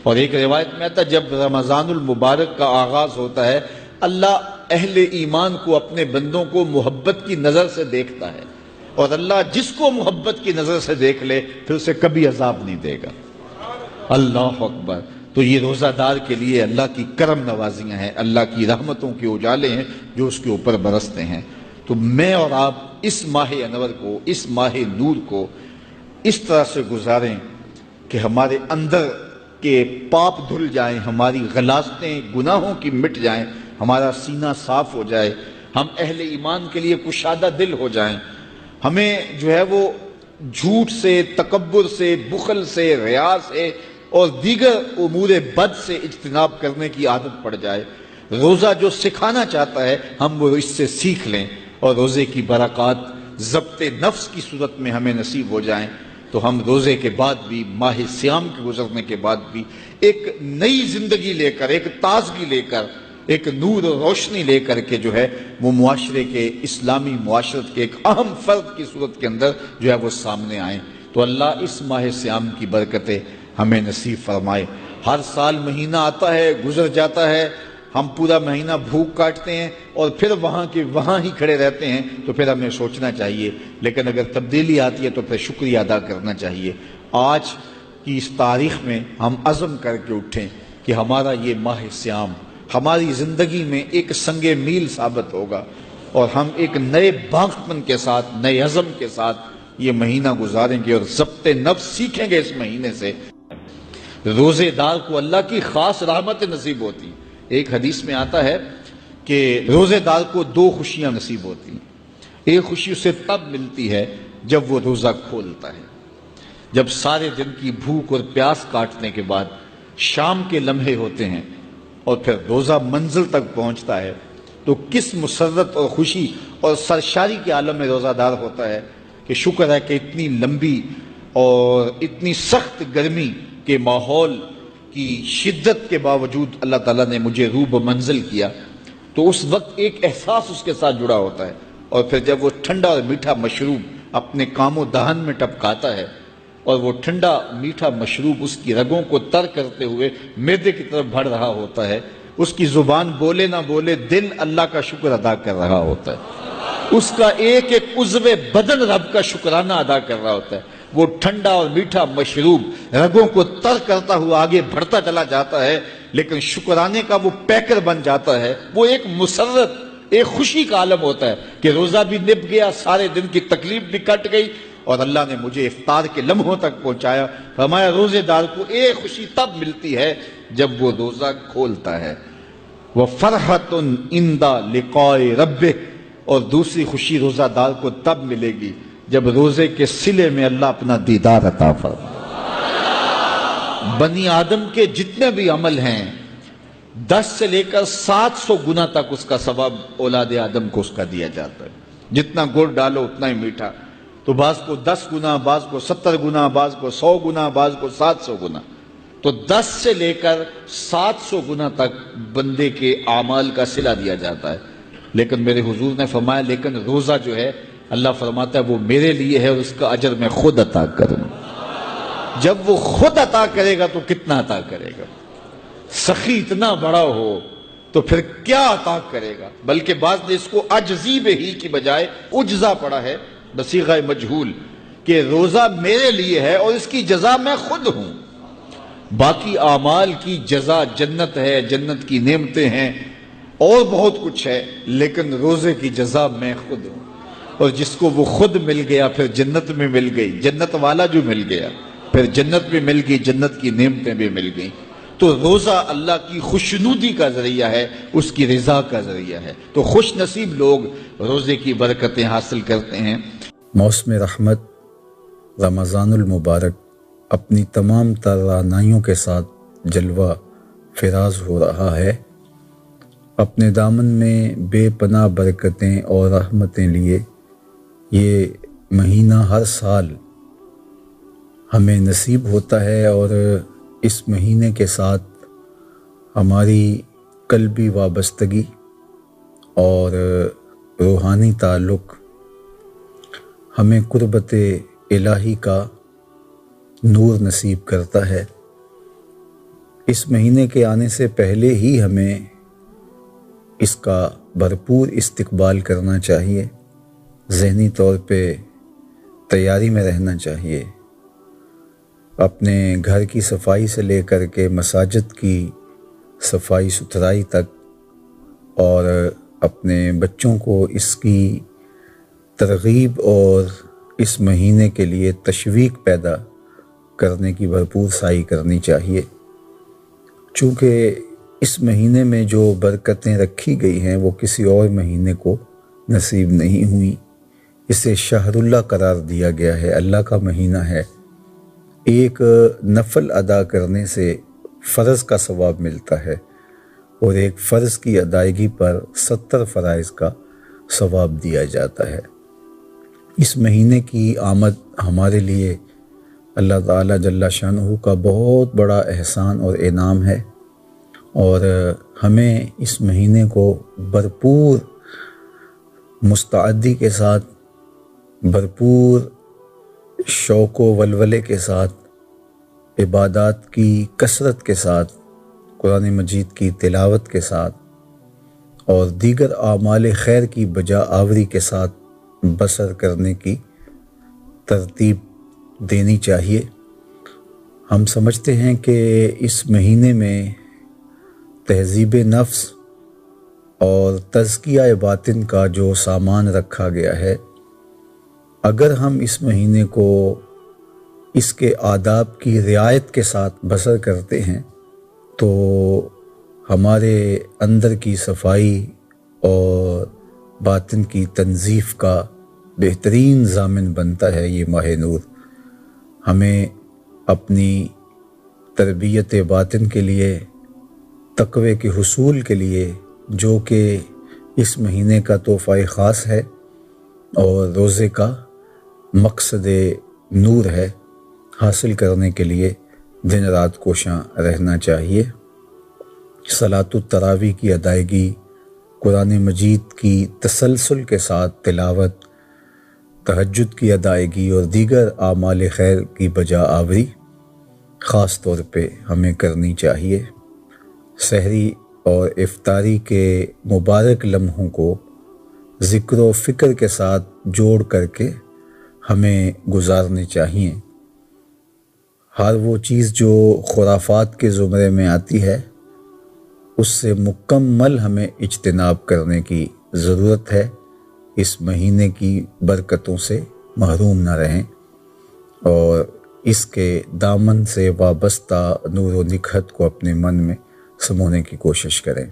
اور ایک روایت میں آتا ہے جب رمضان المبارک کا آغاز ہوتا ہے اللہ اہل ایمان کو اپنے بندوں کو محبت کی نظر سے دیکھتا ہے، اور اللہ جس کو محبت کی نظر سے دیکھ لے پھر اسے کبھی عذاب نہیں دے گا۔ اللہ اکبر۔ تو یہ روزہ دار کے لیے اللہ کی کرم نوازیاں ہیں، اللہ کی رحمتوں کے اجالے ہیں جو اس کے اوپر برستے ہیں۔ تو میں اور آپ اس ماہ انور کو، اس ماہ نور کو اس طرح سے گزاریں کہ ہمارے اندر کے پاپ دھل جائیں، ہماری غلاظتیں گناہوں کی مٹ جائیں، ہمارا سینہ صاف ہو جائے، ہم اہل ایمان کے لیے کشادہ دل ہو جائیں، ہمیں جو ہے وہ جھوٹ سے، تکبر سے، بخل سے، ریا سے اور دیگر امور بد سے اجتناب کرنے کی عادت پڑ جائے۔ روزہ جو سکھانا چاہتا ہے ہم وہ اس سے سیکھ لیں، اور روزے کی برکات ضبط نفس کی صورت میں ہمیں نصیب ہو جائیں، تو ہم روزے کے بعد بھی، ماہ صیام کے گزرنے کے بعد بھی ایک نئی زندگی لے کر، ایک تازگی لے کر، ایک نور و روشنی لے کر کے جو ہے وہ معاشرے کے، اسلامی معاشرت کے ایک اہم فرد کی صورت کے اندر جو ہے وہ سامنے آئیں۔ تو اللہ اس ماہ صیام کی برکتیں ہمیں نصیب فرمائے۔ ہر سال مہینہ آتا ہے، گزر جاتا ہے، ہم پورا مہینہ بھوک کاٹتے ہیں اور پھر وہاں کے وہاں ہی کھڑے رہتے ہیں، تو پھر ہمیں سوچنا چاہیے، لیکن اگر تبدیلی آتی ہے تو پھر شکریہ ادا کرنا چاہیے۔ آج کی اس تاریخ میں ہم عزم کر کے اٹھیں کہ ہمارا یہ ماہ صیام ہماری زندگی میں ایک سنگ میل ثابت ہوگا، اور ہم ایک نئے باغپن کے ساتھ، نئے عزم کے ساتھ یہ مہینہ گزاریں گے اور ضبط نفس سیکھیں گے اس مہینے سے۔ روزے دار کو اللہ کی خاص رحمت نصیب ہوتی۔ ایک حدیث میں آتا ہے کہ روزے دار کو دو خوشیاں نصیب ہوتی ہیں۔ ایک خوشی اسے تب ملتی ہے جب وہ روزہ کھولتا ہے، جب سارے دن کی بھوک اور پیاس کاٹنے کے بعد شام کے لمحے ہوتے ہیں اور پھر روزہ منزل تک پہنچتا ہے، تو کس مسرت اور خوشی اور سرشاری کے عالم میں روزہ دار ہوتا ہے کہ شکر ہے کہ اتنی لمبی اور اتنی سخت گرمی کے ماحول کی شدت کے باوجود اللہ تعالیٰ نے مجھے روب منزل کیا۔ تو اس وقت ایک احساس اس کے ساتھ جڑا ہوتا ہے، اور پھر جب وہ ٹھنڈا اور میٹھا مشروب اپنے کام و دہن میں ٹپکاتا ہے اور وہ ٹھنڈا میٹھا مشروب اس کی رگوں کو تر کرتے ہوئے معدے کی طرف بڑھ رہا ہوتا ہے، اس کی زبان بولے نہ بولے دل اللہ کا شکر ادا کر رہا ہوتا ہے، اس کا ایک ایک عضو بدن رب کا شکرانہ ادا کر رہا ہوتا ہے۔ وہ ٹھنڈا اور میٹھا مشروب رگوں کو تر کرتا ہوا آگے بڑھتا چلا جاتا ہے، لیکن شکرانے کا وہ پیکر بن جاتا ہے۔ وہ ایک مسرت، ایک خوشی کا عالم ہوتا ہے کہ روزہ بھی نب گیا، سارے دن کی تکلیف بھی کٹ گئی، اور اللہ نے مجھے افطار کے لمحوں تک پہنچایا۔ فرمایا روزے دار کو ایک خوشی تب ملتی ہے جب وہ روزہ کھولتا ہے، وَفَرْحَةٌ عِنْدَ لِقَاءِ رَبِّهِ، اور دوسری خوشی روزہ دار کو تب ملے گی جب روزے کے صلے میں اللہ اپنا دیدار عطا فرمائے۔ بنی آدم کے جتنے بھی عمل ہیں 10 سے لے کر 700 گنا تک اس کا ثواب اولاد آدم کو اس کا دیا جاتا ہے۔ جتنا گڑ ڈالو اتنا ہی میٹھا، تو بعض کو 10 گنا، بعض کو 70 گنا، بعض کو 100 گنا، بعض کو 700 گنا، تو 10 سے لے کر 700 گنا تک بندے کے اعمال کا صلہ دیا جاتا ہے۔ لیکن میرے حضور نے فرمایا لیکن روزہ جو ہے اللہ فرماتا ہے وہ میرے لیے ہے اور اس کا اجر میں خود عطا کروں۔ جب وہ خود عطا کرے گا تو کتنا عطا کرے گا؟ سخی اتنا بڑا ہو تو پھر کیا عطا کرے گا؟ بلکہ بعض نے اس کو عجزی بہی کی بجائے عجزہ پڑھا ہے بصیغہ مجہول، کہ روزہ میرے لیے ہے اور اس کی جزا میں خود ہوں۔ باقی اعمال کی جزا جنت ہے، جنت کی نعمتیں ہیں اور بہت کچھ ہے، لیکن روزے کی جزا میں خود ہوں۔ اور جس کو وہ خود مل گیا پھر جنت میں مل گئی، جنت والا جو مل گیا پھر جنت بھی مل گئی، جنت کی نعمتیں بھی مل گئیں۔ تو روزہ اللہ کی خوشنودی کا ذریعہ ہے، اس کی رضا کا ذریعہ ہے۔ تو خوش نصیب لوگ روزے کی برکتیں حاصل کرتے ہیں۔ موسم رحمت رمضان المبارک اپنی تمام توانائیوں کے ساتھ جلوہ فراز ہو رہا ہے۔ اپنے دامن میں بے پناہ برکتیں اور رحمتیں لیے یہ مہینہ ہر سال ہمیں نصیب ہوتا ہے، اور اس مہینے کے ساتھ ہماری قلبی وابستگی اور روحانی تعلق ہمیں قربت الہی کا نور نصیب کرتا ہے۔ اس مہینے کے آنے سے پہلے ہی ہمیں اس کا بھرپور استقبال کرنا چاہیے، ذہنی طور پہ تیاری میں رہنا چاہیے۔ اپنے گھر کی صفائی سے لے کر کے مساجد کی صفائی ستھرائی تک، اور اپنے بچوں کو اس کی ترغیب اور اس مہینے کے لیے تشویق پیدا کرنے کی بھرپور سعی کرنی چاہیے، چونکہ اس مہینے میں جو برکتیں رکھی گئی ہیں وہ کسی اور مہینے کو نصیب نہیں ہوئی۔ اسے شہر اللہ قرار دیا گیا ہے، اللہ کا مہینہ ہے۔ ایک نفل ادا کرنے سے فرض کا ثواب ملتا ہے، اور ایک فرض کی ادائیگی پر 70 فرائض کا ثواب دیا جاتا ہے۔ اس مہینے کی آمد ہمارے لیے اللہ تعالیٰ جل شانہ کا بہت بڑا احسان اور انعام ہے، اور ہمیں اس مہینے کو بھرپور مستعدی کے ساتھ، بھرپور شوق و ولولے کے ساتھ، عبادات کی کثرت کے ساتھ، قرآن مجید کی تلاوت کے ساتھ اور دیگر اعمال خیر کی بجا آوری کے ساتھ بسر کرنے کی ترتیب دینی چاہیے۔ ہم سمجھتے ہیں کہ اس مہینے میں تہذیب نفس اور تزکیہ باطن کا جو سامان رکھا گیا ہے، اگر ہم اس مہینے کو اس کے آداب کی رعایت کے ساتھ بسر کرتے ہیں تو ہمارے اندر کی صفائی اور باطن کی تنظیف کا بہترین ضامن بنتا ہے یہ ماہ نور۔ ہمیں اپنی تربیت باطن کے لیے، تقوی کے حصول کے لیے، جو کہ اس مہینے کا تحفہ خاص ہے اور روزے کا مقصد نور ہے، حاصل کرنے کے لیے دن رات کوشاں رہنا چاہیے۔ صلاۃ التراویح کی ادائیگی، قرآن مجید کی تسلسل کے ساتھ تلاوت، تہجد کی ادائیگی اور دیگر اعمال خیر کی بجا آوری خاص طور پہ ہمیں کرنی چاہیے۔ سحری اور افطاری کے مبارک لمحوں کو ذکر و فکر کے ساتھ جوڑ کر کے ہمیں گزارنے چاہیے۔ ہر وہ چیز جو خرافات کے زمرے میں آتی ہے اس سے مکمل ہمیں اجتناب کرنے کی ضرورت ہے، اس مہینے کی برکتوں سے محروم نہ رہیں اور اس کے دامن سے وابستہ نور و نکہت کو اپنے من میں سمونے کی کوشش کریں۔